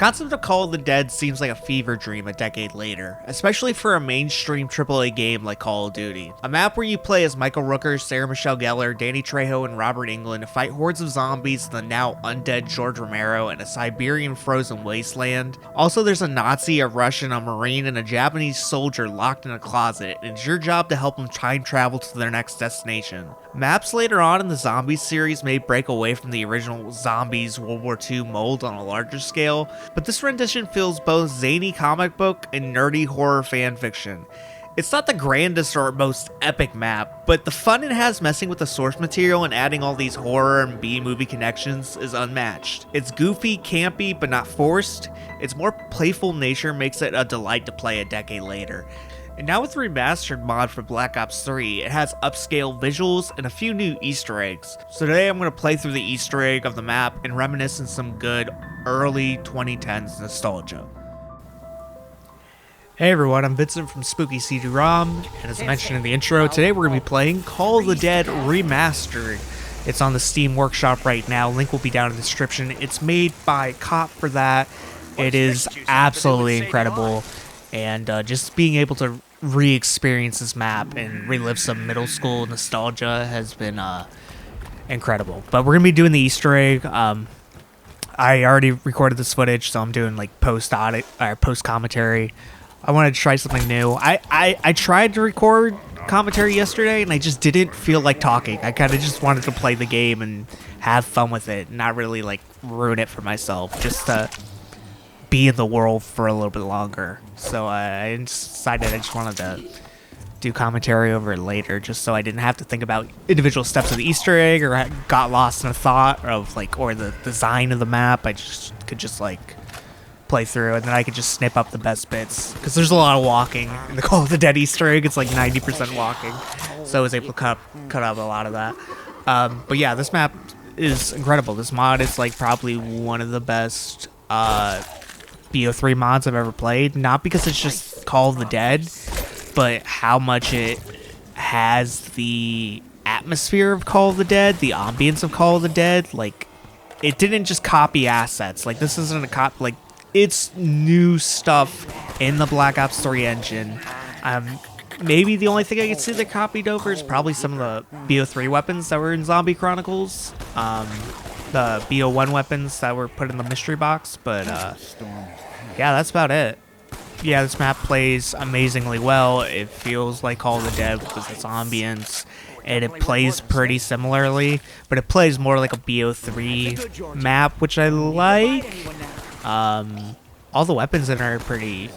concept of Call of the Dead seems like a fever dream a decade later, especially for a mainstream AAA game like Call of Duty. A map where you play as Michael Rooker, Sarah Michelle Gellar, Danny Trejo, and Robert Englund fight hordes of zombies in the now undead George Romero in a Siberian frozen wasteland. Also, there's a Nazi, a Russian, a Marine, and a Japanese soldier locked in a closet, and it's your job to help them time travel to their next destination. Maps later on in the Zombies series may break away from the original Zombies World War II mold on a larger scale, but this rendition feels both zany comic book and nerdy horror fan fiction. It's not the grandest or most epic map, but the fun it has messing with the source material and adding all these horror and B-movie connections is unmatched. It's goofy, campy, but not forced. Its more playful nature makes it a delight to play a decade later. And now with the remastered mod for Black Ops 3, it has upscale visuals and a few new Easter eggs. So today I'm going to play through the Easter egg of the map and reminisce on some good early 2010s nostalgia. Hey everyone, I'm Vincent from Spooky CD-ROM, and as I mentioned in the intro, today we're going to be playing Call of the Dead Remastered. It's on the Steam Workshop right now, link will be down in the description. It's made by Cop for that. It is absolutely incredible, and just being able to re-experience this map and relive some middle school nostalgia has been incredible. But we're going to be doing the Easter egg. I already recorded this footage, so I'm doing like post commentary. I wanted to try something new. I tried to record commentary yesterday, and I just didn't feel like talking. I kind of just wanted to play the game and have fun with it, not really like ruin it for myself, just to be in the world for a little bit longer. So I decided I just wanted to do commentary over it later, just so I didn't have to think about individual steps of the Easter egg or got lost in a thought of like, or the design of the map. I just could just like play through, and then I could just snip up the best bits, because there's a lot of walking in the Call of the Dead Easter egg. It's like 90% walking, so I was able to cut up a lot of that. But yeah, this map is incredible. This mod is like probably one of the best BO3 mods I've ever played, not because it's just Call of the Dead, but how much it has the atmosphere of Call of the Dead, the ambience of Call of the Dead. Like, it didn't just copy assets. Like, this isn't a copy, like, it's new stuff in the Black Ops 3 engine. Maybe the only thing I could see that copied over is probably some of the BO3 weapons that were in Zombie Chronicles. The BO1 weapons that were put in the mystery box, but yeah, that's about it. Yeah, this map plays amazingly well. It feels like Call of the Dead with its ambience, and it plays pretty similarly, but it plays more like a BO3 map, which I like. All the weapons in it are pretty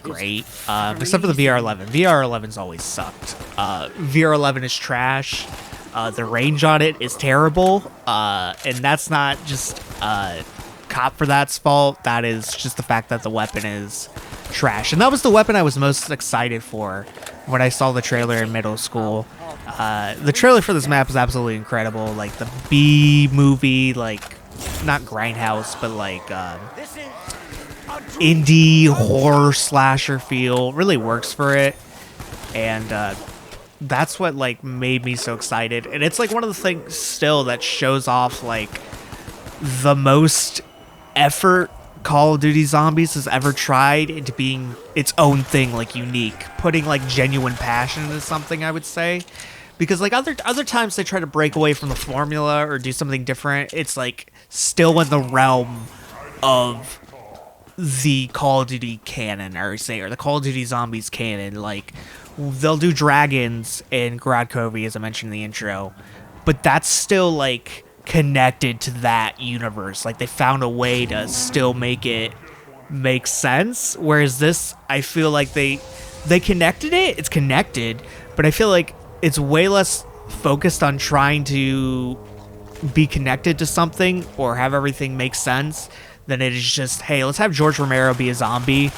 great, except for the VR11. VR11's always sucked. VR11 is trash. The range on it is terrible, and that's not just Cop for that's fault. That is just the fact that the weapon is trash, and that was the weapon I was most excited for when I saw the trailer in middle school. The trailer for this map is absolutely incredible. Like the B movie, like not Grindhouse, but like indie horror slasher feel really works for it, and that's what like made me so excited. And it's like one of the things still that shows off like the most effort Call of Duty Zombies has ever tried into being its own thing, like unique, putting like genuine passion into something, I would say. Because like other times they try to break away from the formula or do something different, it's like still in the realm of the Call of Duty canon, or the Call of Duty Zombies canon. Like, they'll do dragons in Grad Covey, as I mentioned in the intro, but that's still like connected to that universe. Like, they found a way to still make it make sense, whereas this, I feel like they connected it. It's connected, but I feel like it's way less focused on trying to be connected to something or have everything make sense than it is just, hey, let's have George Romero be a zombie.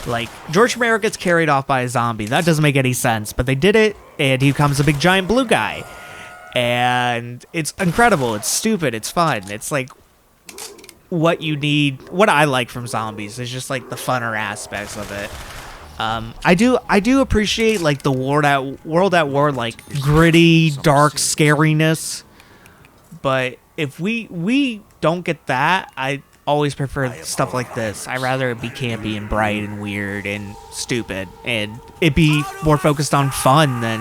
Like, George Romero gets carried off by a zombie. That doesn't make any sense, but they did it, and he becomes a big giant blue guy. And it's incredible. It's stupid. It's fun. It's like what you need. What I like from zombies is just like the funner aspects of it. I do appreciate like the World at War, like gritty, dark scariness. But if we don't get that, always prefer stuff like this. I'd rather it be campy and bright and weird and stupid, and it be more focused on fun than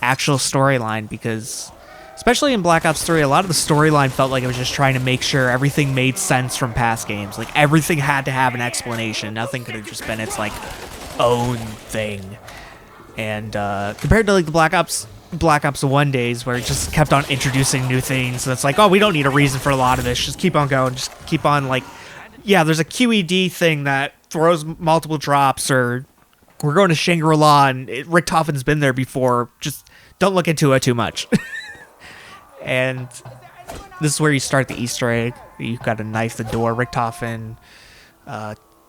actual storyline, because especially in Black Ops 3, a lot of the storyline felt like it was just trying to make sure everything made sense from past games. Like, everything had to have an explanation. Nothing could have just been its, like, own thing. And compared to, like, the Black Ops 1 days, where it just kept on introducing new things, so it's like, oh, we don't need a reason for a lot of this. Just keep on going. Just keep on, like, yeah, there's a QED thing that throws multiple drops, or we're going to Shangri-La, and Richtofen's been there before. Just don't look into it too much. And this is where you start the Easter egg. You've got to knife the door. Richtofen,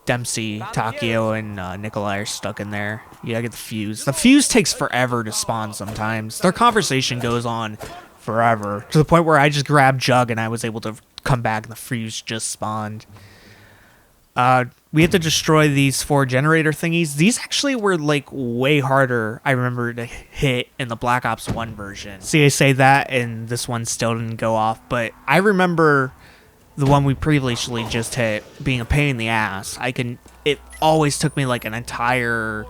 Dempsey, Takio, and Nikolai are stuck in there. You gotta get the fuse. The fuse takes forever to spawn sometimes. Their conversation goes on forever, to the point where I just grabbed Jug and I was able to come back and the fuse just spawned. We had to destroy these 4 generator thingies. These actually were, like, way harder, I remember, to hit in the Black Ops 1 version. See, I say that, and this one still didn't go off, but I remember the one we previously just hit being a pain in the ass. It always took me, like, an entire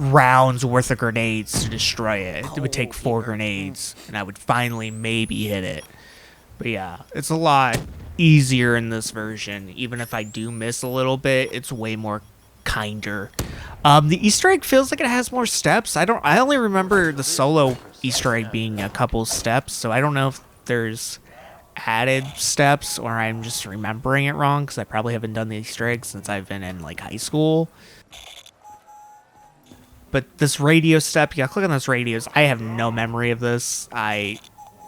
round's worth of grenades to destroy it. It would take 4 grenades, and I would finally maybe hit it. But yeah, it's a lot easier in this version. Even if I do miss a little bit, it's way more kinder. The Easter egg feels like it has more steps. I only remember the solo Easter egg being a couple steps, so I don't know if there's added steps or I'm just remembering it wrong, because I probably haven't done the Easter egg since I've been in, like, high school. But this radio step, you gotta click on those radios. I have no memory of this.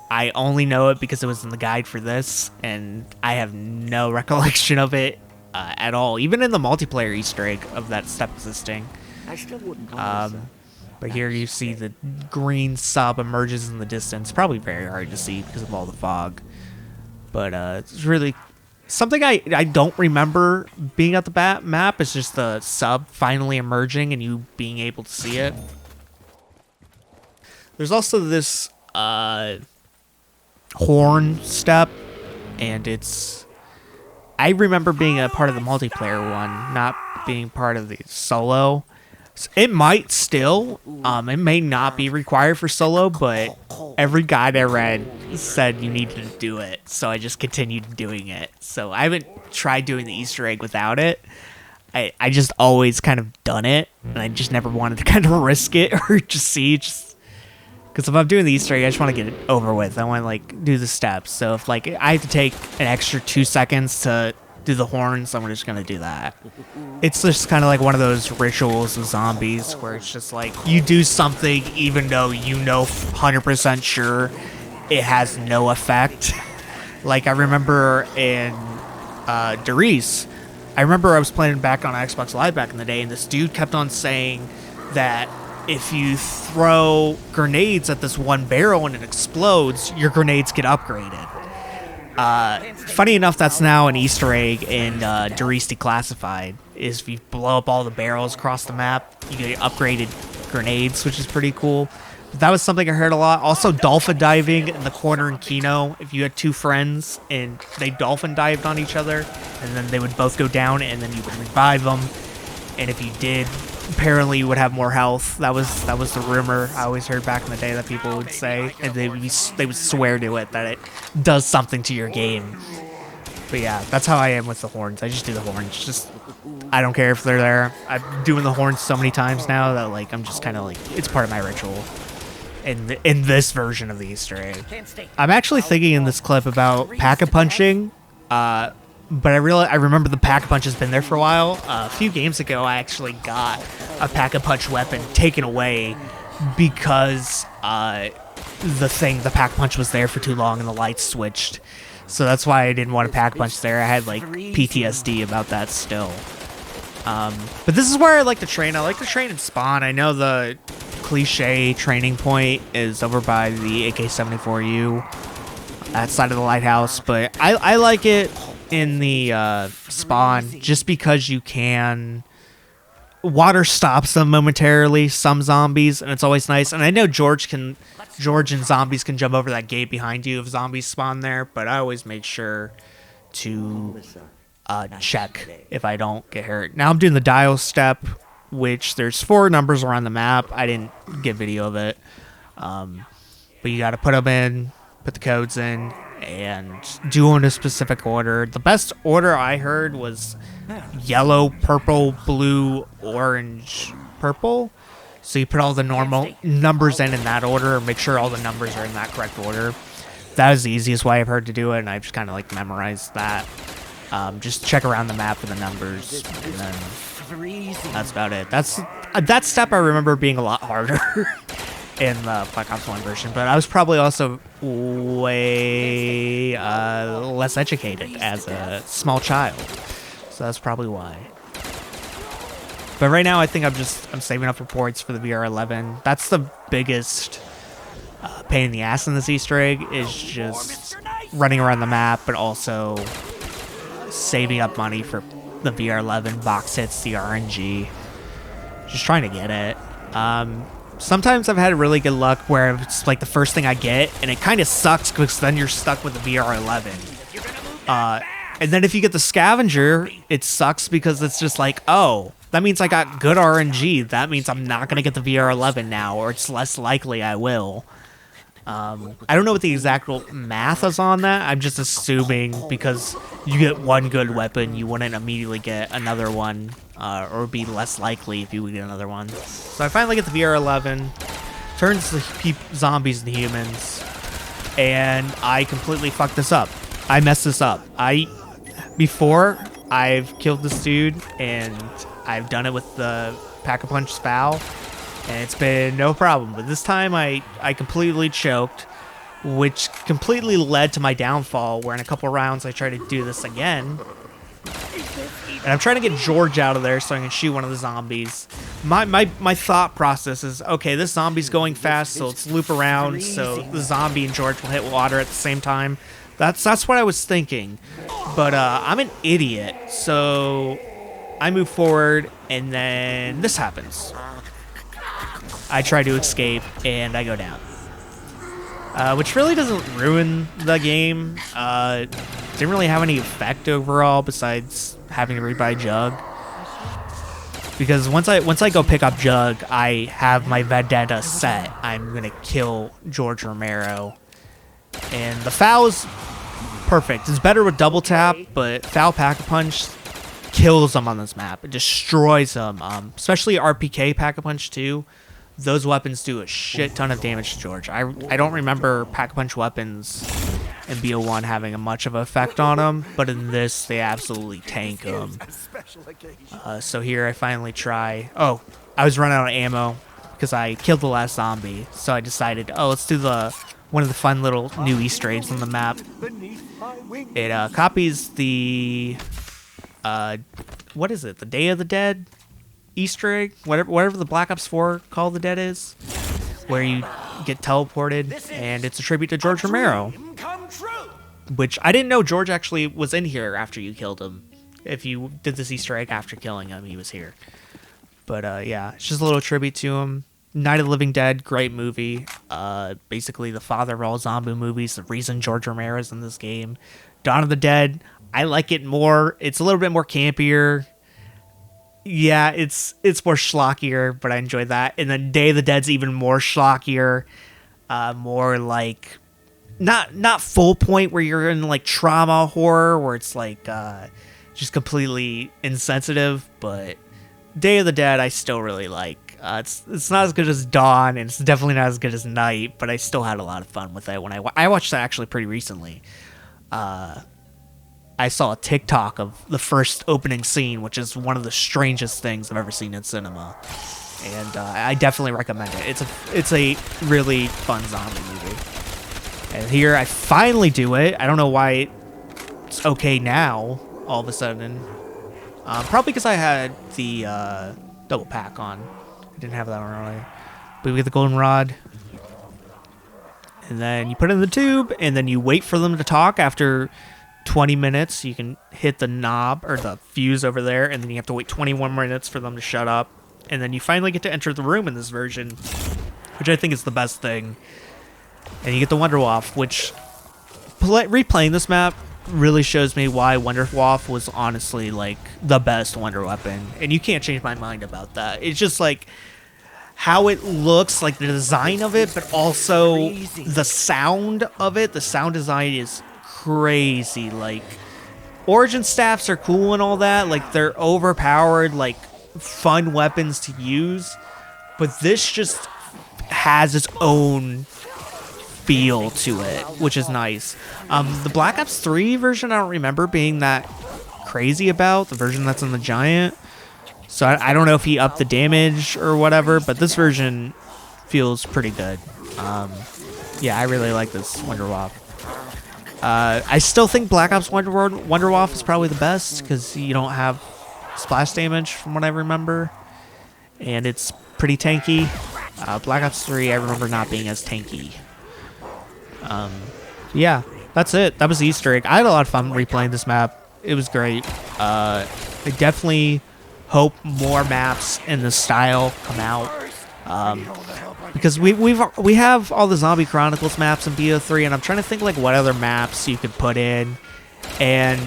I only know it because it was in the guide for this, and I have no recollection of it at all. Even in the multiplayer Easter egg of that step existing. I still wouldn't call myself. But here you see the green sub emerges in the distance. Probably very hard to see because of all the fog. But it's really something I don't remember being at the map. Is just the sub finally emerging and you being able to see it. There's also this horn step, and I remember being a part of the multiplayer one, not being part of the solo. It might still, it may not be required for solo, but every guide I read said you needed to do it, so I just continued doing it. So I haven't tried doing the Easter egg without it. I just always kind of done it, and I just never wanted to kind of risk it or just see, because if I'm doing the Easter egg, I just want to get it over with. I want to, like, do the steps. So if, like, I have to take an extra 2 seconds to do the horns, I'm just going to do that. It's just kind of like one of those rituals with zombies where it's just like, you do something even though you know 100% sure it has no effect. Like, I remember in Derice, I remember I was playing back on Xbox Live back in the day, and this dude kept on saying that if you throw grenades at this one barrel and it explodes, your grenades get upgraded. Funny enough, that's now an Easter egg in Derice Declassified, is if you blow up all the barrels across the map, you get upgraded grenades, which is pretty cool. But that was something I heard a lot. Also, dolphin diving in the corner in Kino. If you had 2 friends and they dolphin dived on each other, and then they would both go down, and then you would revive them. And if you did, apparently you would have more health. That was the rumor I always heard back in the day that people would say, and they would swear to it that it does something to your game. But yeah, that's how I am with the horns. I just do the horns. Just, I don't care if they're there. I'm doing the horns so many times now that, like, I'm just kind of like, it's part of my ritual. In this version of the Easter egg, I'm actually thinking in this clip about pack-a-punching. But I remember the Pack-a-Punch has been there for a while. A few games ago, I actually got a Pack-a-Punch weapon taken away because the Pack-a-Punch was there for too long and the lights switched. So that's why I didn't want a Pack-a-Punch there. I had, like, PTSD about that still. But this is where I like to train. I like to train in Spawn. I know the cliche training point is over by the AK-74U, that side of the lighthouse, but I like it in the Spawn just because you can water stops them momentarily, some zombies, and it's always nice. And I know George and zombies can jump over that gate behind you if zombies spawn there, but I always make sure to check if I don't get hurt. Now I'm doing the dial step, which there's 4 numbers around the map. I didn't get video of it. But you got to put them in, put the codes in, and do in a specific order. The best order I heard was yellow, purple, blue, orange, purple. So you put all the normal numbers in that order, make sure all the numbers are in that correct order. That is the easiest way I've heard to do it, and I've just kind of like memorized that. Just check around the map for the numbers, and then that's about it. That step I remember being a lot harder in the Black Ops 1 version, but I was probably also way less educated as a small child, so that's probably why. But right now I think I'm saving up for points for the VR11. That's the biggest pain in the ass in this Easter egg, is just running around the map, but also saving up money for the VR11 box hits, the RNG. Just trying to get it. Sometimes I've had really good luck where it's like the first thing I get, and it kind of sucks because then you're stuck with the VR11. And then if you get the scavenger, it sucks because it's just like, oh, that means I got good RNG. That means I'm not going to get the VR11 now, or it's less likely I will. I don't know what the exact math is on that. I'm just assuming because you get one good weapon, you wouldn't immediately get another one, or be less likely if you would get another one. So I finally get the VR11, turns the zombies into humans, and I completely fucked this up. I messed this up. Before, I've killed this dude, and I've done it with the Pack-a-Punch Spal, and it's been no problem. But this time I completely choked, which completely led to my downfall, where in a couple rounds I tried to do this again. And I'm trying to get George out of there so I can shoot one of the zombies. My thought process is, okay, this zombie's going fast, so let's loop around so the zombie and George will hit water at the same time. That's what I was thinking. But I'm an idiot, so I move forward, and then this happens. I try to escape, and I go down. Which really doesn't ruin the game. Didn't really have any effect overall besides having to rebuy Jug. Because once I go pick up Jug, I have my vendetta set. I'm gonna kill George Romero. And the foul is perfect. It's better with double tap, but foul Pack-a-Punch kills them on this map. It destroys them. Especially RPK Pack-a-Punch too. Those weapons do a shit ton of damage to George. I don't remember Pack-a-Punch weapons in BO1 having a much of an effect on him, but in this they absolutely tank him. So here I finally try. Oh, I was running out of ammo because I killed the last zombie, so I decided, oh, let's do one of the fun little new Easter eggs on the map. It copies the what is it? The Day of the Dead Easter egg, whatever the Black Ops 4 Call of the Dead is, where you get teleported, and it's a tribute to George Romero. Which I didn't know George actually was in here after you killed him. If you did this Easter egg after killing him, he was here. But yeah, it's just a little tribute to him. Night of the Living Dead, great movie. Basically the father of all zombie movies, the reason George Romero is in this game. Dawn of the Dead, I like it more. It's a little bit more campier. Yeah, it's more schlockier, but I enjoyed that. And then Day of the Dead's even more schlockier. More like not full point where you're in like trauma horror where it's like just completely insensitive, but Day of the Dead I still really like. It's not as good as Dawn, and it's definitely not as good as Night, but I still had a lot of fun with it when I watched that actually pretty recently. I saw a TikTok of the first opening scene, which is one of the strangest things I've ever seen in cinema, and I definitely recommend it. It's a really fun zombie movie. And here I finally do it. I don't know why it's okay now all of a sudden. Probably because I had the double pack on. I didn't have that on earlier. But we get the golden rod. And then you put it in the tube, and then you wait for them to talk. After 20 minutes, you can hit the knob, or the fuse over there, and then you have to wait 21 minutes for them to shut up. And then you finally get to enter the room in this version, which I think is the best thing. And you get the Wonder Waff, which, replaying this map, really shows me why Wonderwaff was honestly like the best Wonder Weapon, and you can't change my mind about that. It's just like how it looks, like the design of it, but also the sound of it. The sound design is crazy. Like, Origin staffs are cool and all that, like they're overpowered, like fun weapons to use, but this just has its own feel to it, which is nice. The Black Ops 3 version I don't remember being that crazy about, the version that's in the Giant. So I don't know if he upped the damage or whatever, but this version feels pretty good. Yeah, I really like this Wonderwaff. I still think Black Ops Wonderwaff is probably the best because you don't have splash damage from what I remember, and it's pretty tanky. Black Ops 3 I remember not being as tanky. Yeah, that's it. That was the Easter egg. I had a lot of fun replaying this map. It was great. I definitely hope more maps in this style come out, because we have all the Zombie Chronicles maps in BO3, and I'm trying to think like what other maps you could put in. And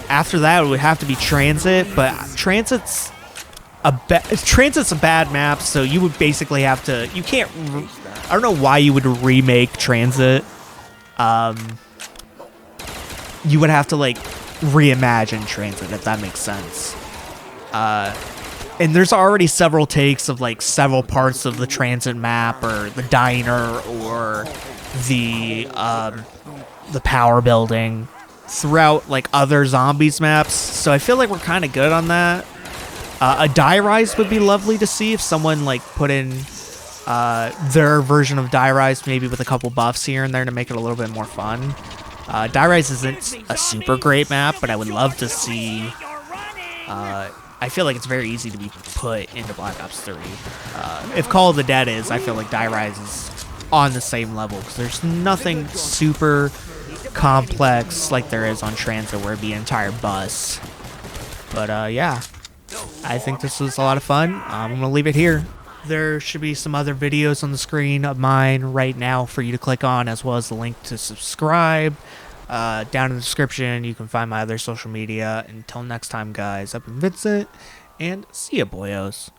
after that, it would have to be Transit, but Transit's a bad map, so you would basically have to. You can't. I don't know why you would remake Transit. You would have to like reimagine Transit, if that makes sense. And there's already several takes of like several parts of the Transit map, or the diner, or the power building throughout like other Zombies maps. So I feel like we're kind of good on that. A Die Rise would be lovely to see if someone like put in their version of Die Rise, maybe with a couple buffs here and there to make it a little bit more fun. Die Rise isn't a super great map, but I would love to see. I feel like it's very easy to be put into Black Ops 3. If Call of the Dead is, I feel like Die Rise is on the same level, because there's nothing super complex like there is on Transit, where it'd be an entire bus. But yeah, I think this was a lot of fun. I'm going to leave it here. There should be some other videos on the screen of mine right now for you to click on, as well as the link to subscribe. Down in the description, you can find my other social media. Until next time, guys, I've been Vincent, and see ya, boyos.